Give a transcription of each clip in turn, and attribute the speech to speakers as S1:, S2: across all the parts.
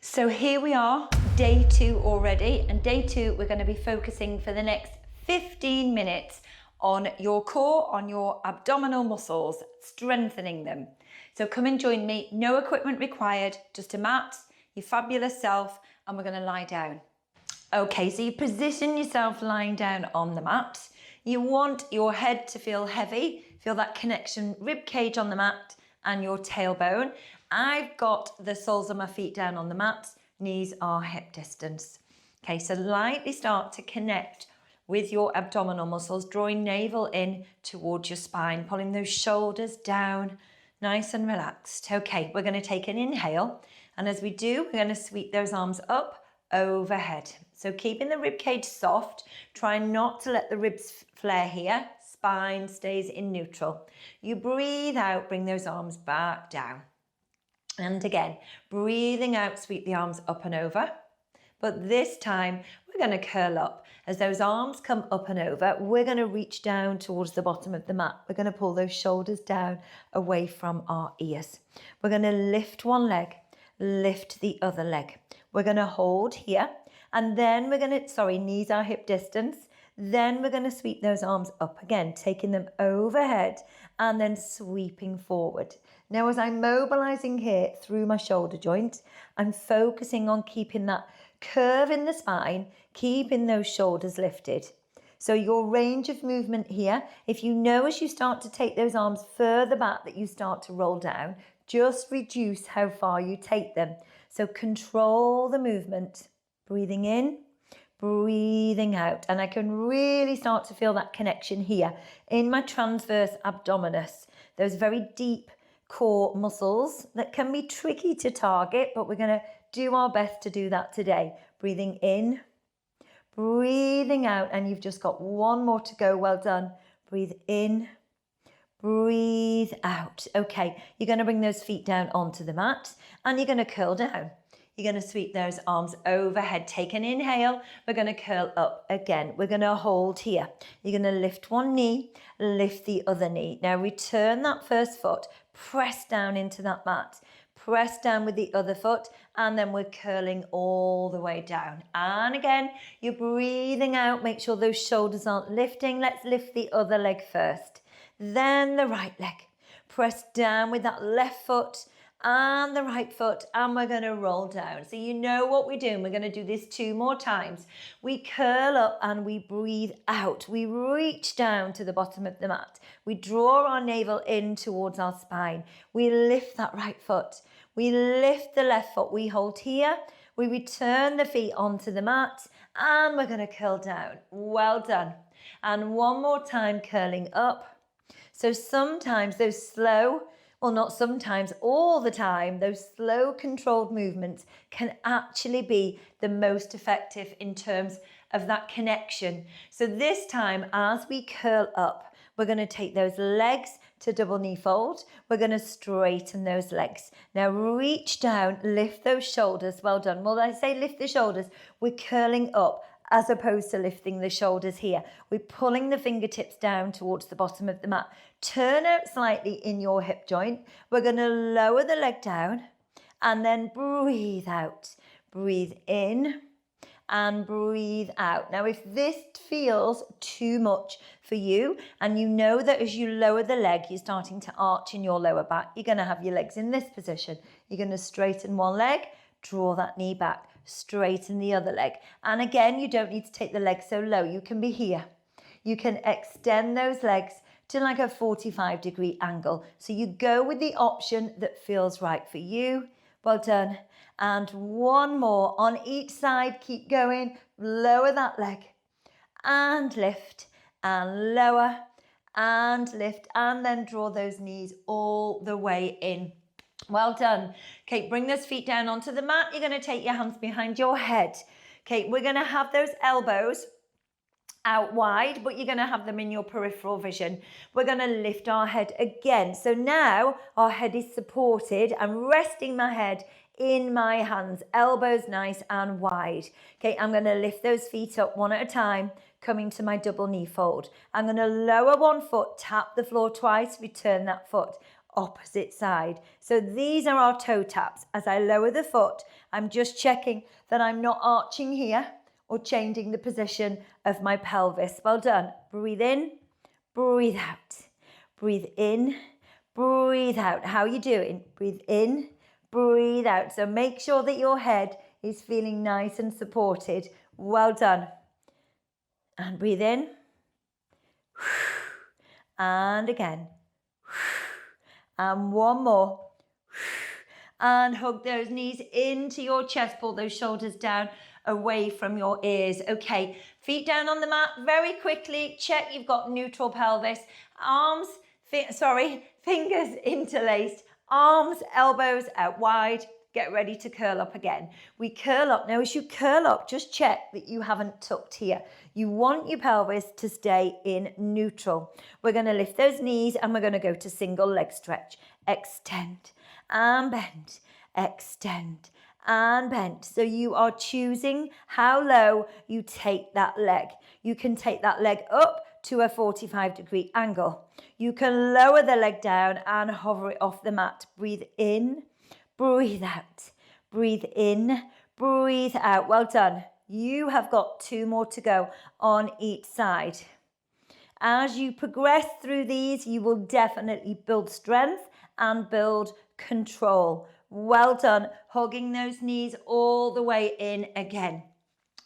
S1: So here we are, day 2 already, and day 2 we're going to be focusing for the next 15 minutes on your core, on your abdominal muscles, strengthening them. So come and join me, no equipment required, just a mat, your fabulous self, and we're going to lie down. Okay, so you position yourself lying down on the mat. You want your head to feel heavy, feel that connection, rib cage on the mat and your tailbone. I've got the soles of my feet down on the mat, knees are hip distance. Okay, so lightly start to connect with your abdominal muscles, drawing navel in towards your spine, pulling those shoulders down, nice and relaxed. Okay, we're going to take an inhale, and as we do, we're going to sweep those arms up, overhead. So keeping the rib cage soft, try not to let the ribs flare here, spine stays in neutral. You breathe out, bring those arms back down. And again, breathing out, sweep the arms up and over. But this time, we're going to curl up. As those arms come up and over, we're going to reach down towards the bottom of the mat. We're going to pull those shoulders down away from our ears. We're going to lift one leg, lift the other leg. We're going to hold here, and then we're going to, knees are hip distance. Then we're going to sweep those arms up again, taking them overhead and then sweeping forward. Now, as I'm mobilizing here through my shoulder joint, I'm focusing on keeping that curve in the spine, keeping those shoulders lifted. So your range of movement here, if you know as you start to take those arms further back that you start to roll down, just reduce how far you take them. So control the movement, breathing in, breathing out. And I can really start to feel that connection here in my transverse abdominis, those very deep core muscles that can be tricky to target, but we're going to do our best to do that today. Breathing in, breathing out, and you've just got one more to go. Well done. Breathe in, breathe out. Okay, you're going to bring those feet down onto the mat and you're going to curl down. You're going to sweep those arms overhead. Take an inhale. We're going to curl up again. We're going to hold here. You're going to lift one knee, lift the other knee. Now return that first foot, press down into that mat. Press down with the other foot, and then we're curling all the way down. And again, you're breathing out. Make sure those shoulders aren't lifting. Let's lift the other leg first. Then the right leg. Press down with that left foot and the right foot, and we're going to roll down. So you know what we're doing. We're going to do this 2 more times. We curl up and we breathe out. We reach down to the bottom of the mat. We draw our navel in towards our spine. We lift that right foot. We lift the left foot. We hold here. We return the feet onto the mat, and we're going to curl down. Well done. And one more time, curling up. So sometimes those slow, well, not sometimes, all the time, those slow controlled movements can actually be the most effective in terms of that connection. So this time, as we curl up, we're going to take those legs to double knee fold. We're going to straighten those legs. Now reach down, lift those shoulders. Well done. Well, I say lift the shoulders, we're curling up as opposed to lifting the shoulders here. We're pulling the fingertips down towards the bottom of the mat. Turn out slightly in your hip joint. We're going to lower the leg down and then breathe out. Breathe in and breathe out. Now, if this feels too much for you, and you know that as you lower the leg, you're starting to arch in your lower back, you're going to have your legs in this position. You're going to straighten one leg, draw that knee back, straighten the other leg. And again, you don't need to take the leg so low. You can be here. You can extend those legs to like a 45-degree angle. So you go with the option that feels right for you. Well done. And one more on each side. Keep going. Lower that leg and lift and lower and lift, and then draw those knees all the way in. Well done. Okay, bring those feet down onto the mat. You're going to take your hands behind your head. Okay, we're going to have those elbows out wide, but you're going to have them in your peripheral vision. We're going to lift our head again. So now our head is supported. I'm resting my head in my hands, elbows nice and wide. Okay, I'm going to lift those feet up one at a time, coming to my double knee fold. I'm going to lower one foot, tap the floor twice, return that foot. opposite side. So these are our toe taps. As I lower the foot, I'm just checking that I'm not arching here or changing the position of my pelvis. Well done. Breathe in, breathe out. Breathe in, breathe out. How are you doing? Breathe in, breathe out. So make sure that your head is feeling nice and supported. Well done. And breathe in. And again. And one more. And hug those knees into your chest. Pull those shoulders down away from your ears. Okay, feet down on the mat very quickly. Check you've got neutral pelvis. Arms, fingers interlaced. Arms, elbows out wide. Get ready to curl up again. We curl up. Now, as you curl up, just check that you haven't tucked here. You want your pelvis to stay in neutral. We're going to lift those knees and we're going to go to single leg stretch. Extend and bend. Extend and bend. So you are choosing how low you take that leg. You can take that leg up to a 45-degree angle. You can lower the leg down and hover it off the mat. Breathe in. Breathe out, breathe in, breathe out. Well done. You have got 2 more to go on each side. As you progress through these, you will definitely build strength and build control. Well done. Hugging those knees all the way in again.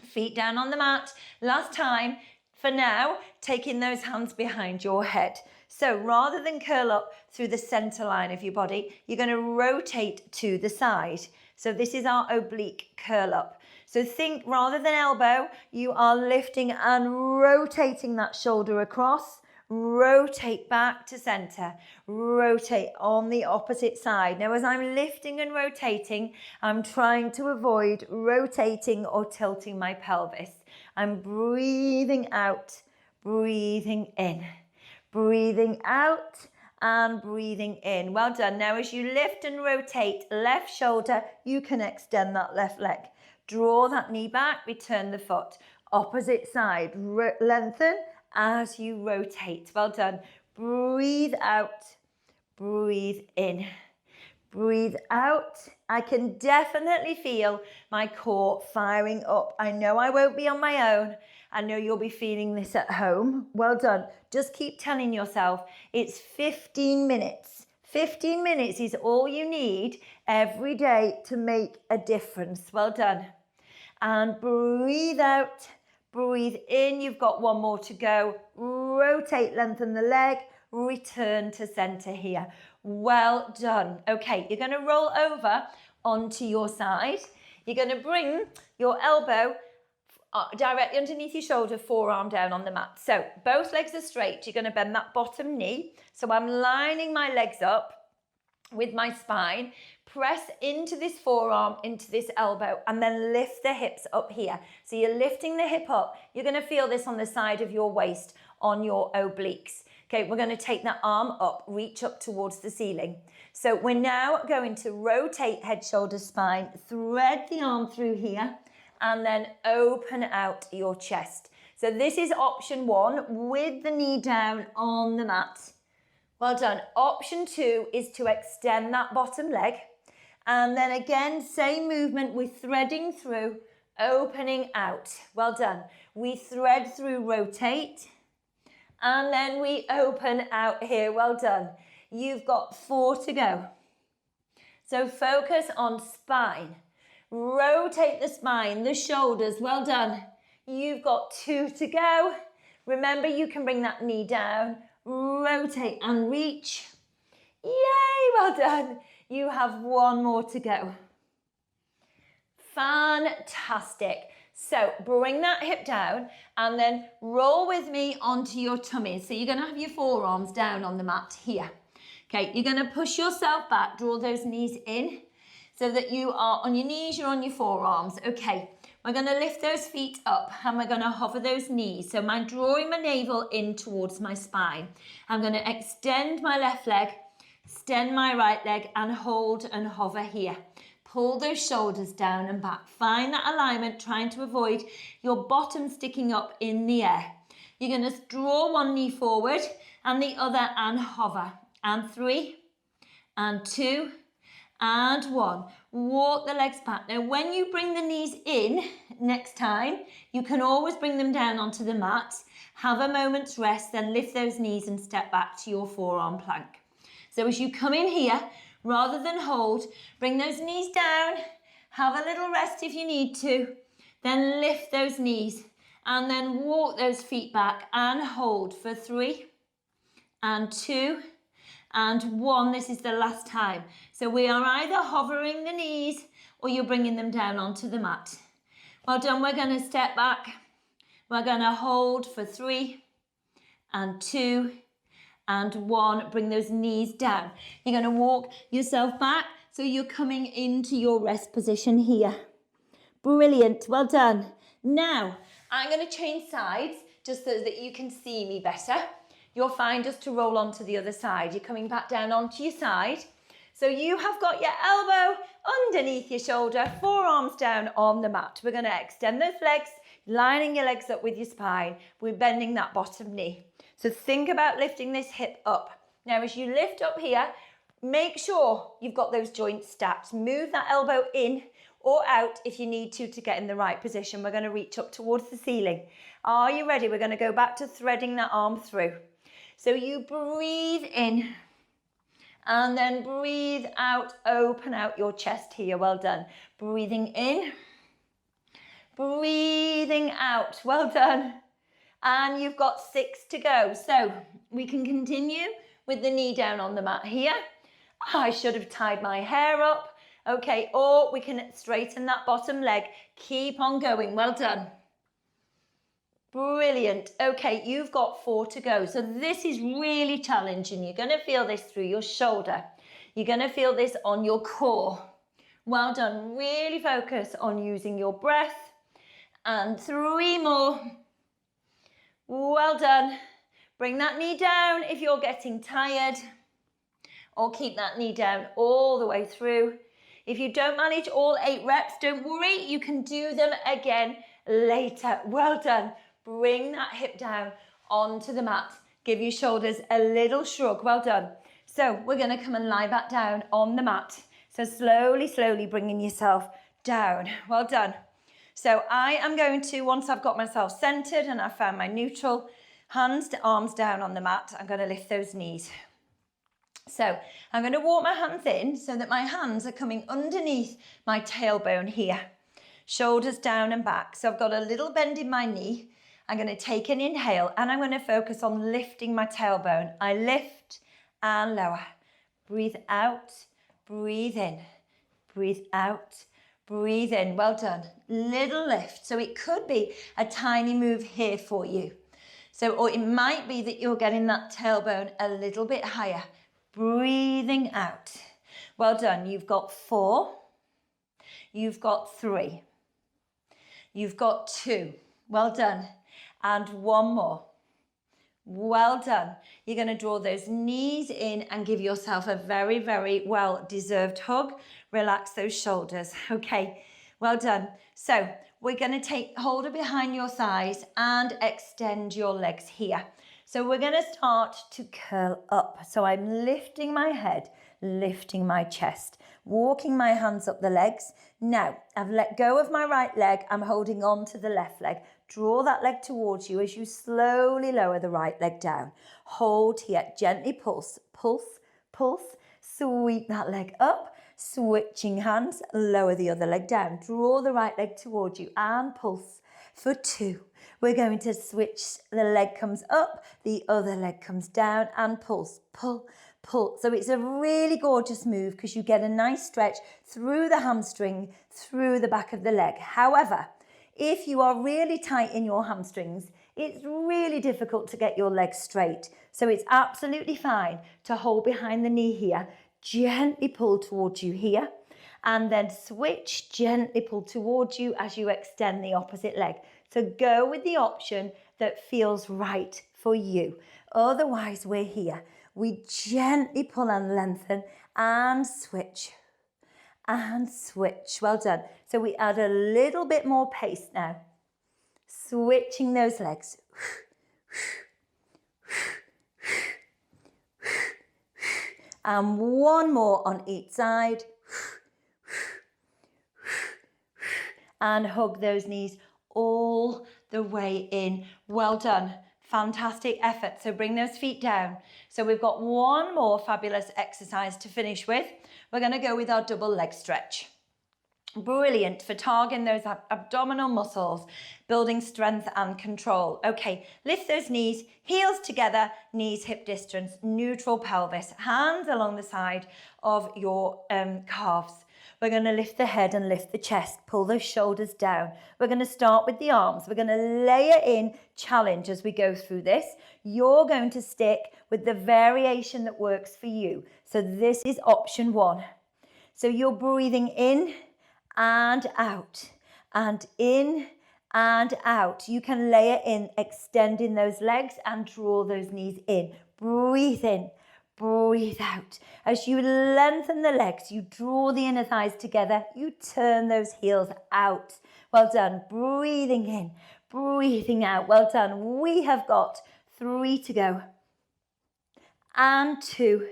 S1: Feet down on the mat. Last time. For now, taking those hands behind your head. So rather than curl up through the center line of your body, you're going to rotate to the side. So this is our oblique curl up. So think rather than elbow, you are lifting and rotating that shoulder across. Rotate back to center. Rotate on the opposite side. Now, as I'm lifting and rotating, I'm trying to avoid rotating or tilting my pelvis. I'm breathing out, breathing in, breathing out and breathing in. Well done. Now, as you lift and rotate left shoulder, you can extend that left leg. Draw that knee back, return the foot. Opposite side, lengthen as you rotate. Well done. Breathe out, breathe in. Breathe out. I can definitely feel my core firing up. I know I won't be on my own. I know you'll be feeling this at home. Well done. Just keep telling yourself it's 15 minutes. 15 minutes is all you need every day to make a difference. Well done. And breathe out. Breathe in. You've got 1 more to go. Rotate, lengthen the leg. Return to center here. Well done. Okay, you're going to roll over onto your side. You're going to bring your elbow directly underneath your shoulder, forearm down on the mat. So both legs are straight. You're going to bend that bottom knee. So I'm lining my legs up with my spine. Press into this forearm, into this elbow, and then lift the hips up here. So you're lifting the hip up. You're going to feel this on the side of your waist, on your obliques. Okay, we're going to take that arm up, reach up towards the ceiling. So we're now going to rotate head, shoulders, spine, thread the arm through here, and then open out your chest. So this is option 1 with the knee down on the mat. Well done. Option 2 is to extend that bottom leg. And then again, same movement, we're threading through, opening out. Well done. We thread through, rotate. And then we open out here. Well done. You've got 4 to go. So focus on spine. Rotate the spine, the shoulders. Well done. You've got 2 to go. Remember, you can bring that knee down. Rotate and reach. Yay, well done. You have 1 more to go. Fantastic. So bring that hip down and then roll with me onto your tummy. So you're going to have your forearms down on the mat here. Okay, you're going to push yourself back, draw those knees in so that you are on your knees, you're on your forearms. Okay, we're going to lift those feet up and we're going to hover those knees. So I'm drawing my navel in towards my spine. I'm going to extend my left leg, extend my right leg and hold and hover here. Pull those shoulders down and back. Find that alignment, trying to avoid your bottom sticking up in the air. You're going to draw one knee forward and the other and hover. And 3, and 2, and 1. Walk the legs back. Now, when you bring the knees in next time, you can always bring them down onto the mat. Have a moment's rest, then lift those knees and step back to your forearm plank. So as you come in here, rather than hold, bring those knees down, have a little rest if you need to, then lift those knees and then walk those feet back and hold for 3 and 2 and 1. This is the last time. So we are either hovering the knees or you're bringing them down onto the mat. Well done. We're going to step back. We're going to hold for 3 and 2 and 1. Bring those knees down. You're going to walk yourself back so you're coming into your rest position here. Brilliant. Well done. Now, I'm going to change sides just so that you can see me better. You're fine just to roll onto the other side. You're coming back down onto your side. So you have got your elbow underneath your shoulder, forearms down on the mat. We're going to extend those legs, lining your legs up with your spine. We're bending that bottom knee. So think about lifting this hip up. Now, as you lift up here, make sure you've got those joints stacked. Move that elbow in or out if you need to get in the right position. We're going to reach up towards the ceiling. Are you ready? We're going to go back to threading that arm through. So you breathe in and then breathe out, open out your chest here. Well done. Breathing in, breathing out. Well done. And you've got 6 to go. So we can continue with the knee down on the mat here. I should have tied my hair up. Okay, or we can straighten that bottom leg. Keep on going. Well done. Brilliant. Okay, you've got 4 to go. So this is really challenging. You're going to feel this through your shoulder. You're going to feel this on your core. Well done. Really focus on using your breath. And 3 more. Well done. Bring that knee down if you're getting tired. Or keep that knee down all the way through. If you don't manage all 8 reps, don't worry. You can do them again later. Well done. Bring that hip down onto the mat. Give your shoulders a little shrug. Well done. So we're going to come and lie back down on the mat. So slowly, slowly bringing yourself down. Well done. So I am going to, once I've got myself centered and I've found my neutral, hands to arms down on the mat, I'm going to lift those knees. So I'm going to walk my hands in so that my hands are coming underneath my tailbone here. Shoulders down and back. So I've got a little bend in my knee. I'm going to take an inhale and I'm going to focus on lifting my tailbone. I lift and lower. Breathe out, breathe in, breathe out, breathe in. Well done. Little lift. So it could be a tiny move here for you. So, or it might be that you're getting that tailbone a little bit higher. Breathing out. Well done. You've got 4. You've got 3. You've got 2. Well done. And 1 more. Well done. You're going to draw those knees in and give yourself a very, very well-deserved hug. Relax those shoulders. Okay, well done. So we're going to take hold of behind your thighs and extend your legs here. So we're going to start to curl up. So I'm lifting my head, lifting my chest, walking my hands up the legs. Now, I've let go of my right leg. I'm holding on to the left leg. Draw that leg towards you as you slowly lower the right leg down. Hold here, gently pulse, pulse, pulse. Sweep that leg up, switching hands, lower the other leg down. Draw the right leg towards you and pulse for 2. We're going to switch, the leg comes up, the other leg comes down and pulse, pull, pull. So it's a really gorgeous move because you get a nice stretch through the hamstring, through the back of the leg. However, if you are really tight in your hamstrings, it's really difficult to get your legs straight. So it's absolutely fine to hold behind the knee here, gently pull towards you here, and then switch, gently pull towards you as you extend the opposite leg. So go with the option that feels right for you. Otherwise, we're here. We gently pull and lengthen and switch. And switch. Well done. So we add a little bit more pace now. Switching those legs. And one more on each side. And hug those knees all the way in. Well done. Fantastic effort. So bring those feet down. So we've got one more fabulous exercise to finish with. We're going to go with our double leg stretch. Brilliant for targeting those abdominal muscles, building strength and control. Okay, lift those knees, heels together, knees hip distance, neutral pelvis, hands along the side of your calves. We're going to lift the head and lift the chest, pull those shoulders down. We're going to start with the arms. We're going to layer in challenge as we go through this. You're going to stick with the variation that works for you. So this is option 1. So you're breathing in and out, and in and out. You can layer in, extending those legs and draw those knees in. Breathe in, breathe out. As you lengthen the legs, you draw the inner thighs together, you turn those heels out. Well done. Breathing in, breathing out. Well done. We have got 3 to go. And 2.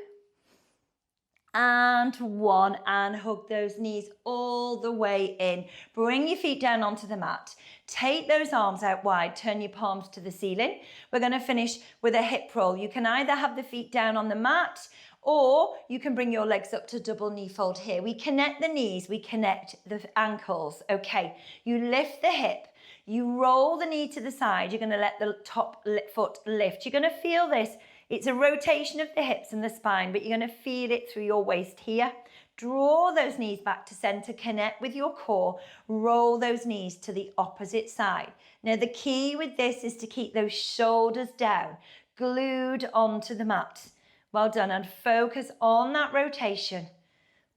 S1: And 1, and hug those knees all the way in. Bring your feet down onto the mat. Take those arms out wide, turn your palms to the ceiling. We're going to finish with a hip roll. You can either have the feet down on the mat, or you can bring your legs up to double knee fold here. We connect the knees, we connect the ankles. Okay, you lift the hip, you roll the knee to the side. You're going to let the top foot lift. You're going to feel this. It's a rotation of the hips and the spine, but you're going to feel it through your waist here. Draw those knees back to center, connect with your core, roll those knees to the opposite side. Now the key with this is to keep those shoulders down, glued onto the mat. Well done, and focus on that rotation.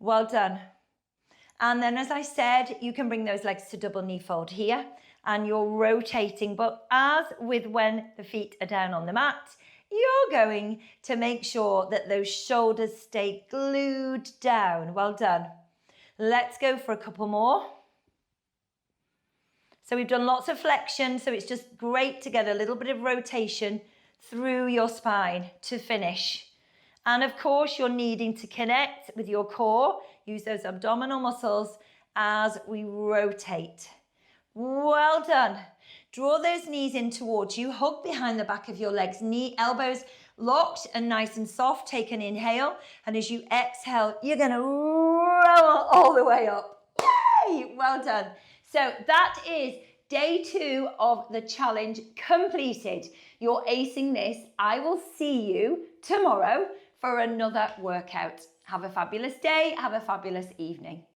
S1: Well done. And then as I said, you can bring those legs to double knee fold here, and you're rotating, but as with when the feet are down on the mat, you're going to make sure that those shoulders stay glued down. Well done. Let's go for a couple more. So we've done lots of flexion, so it's just great to get a little bit of rotation through your spine to finish. And of course, you're needing to connect with your core. Use those abdominal muscles as we rotate. Well done. Draw those knees in towards you. Hug behind the back of your legs. Elbows locked and nice and soft. Take an inhale. And as you exhale, you're going to roll all the way up. Yay! Well done. So that is day 2 of the challenge completed. You're acing this. I will see you tomorrow for another workout. Have a fabulous day. Have a fabulous evening.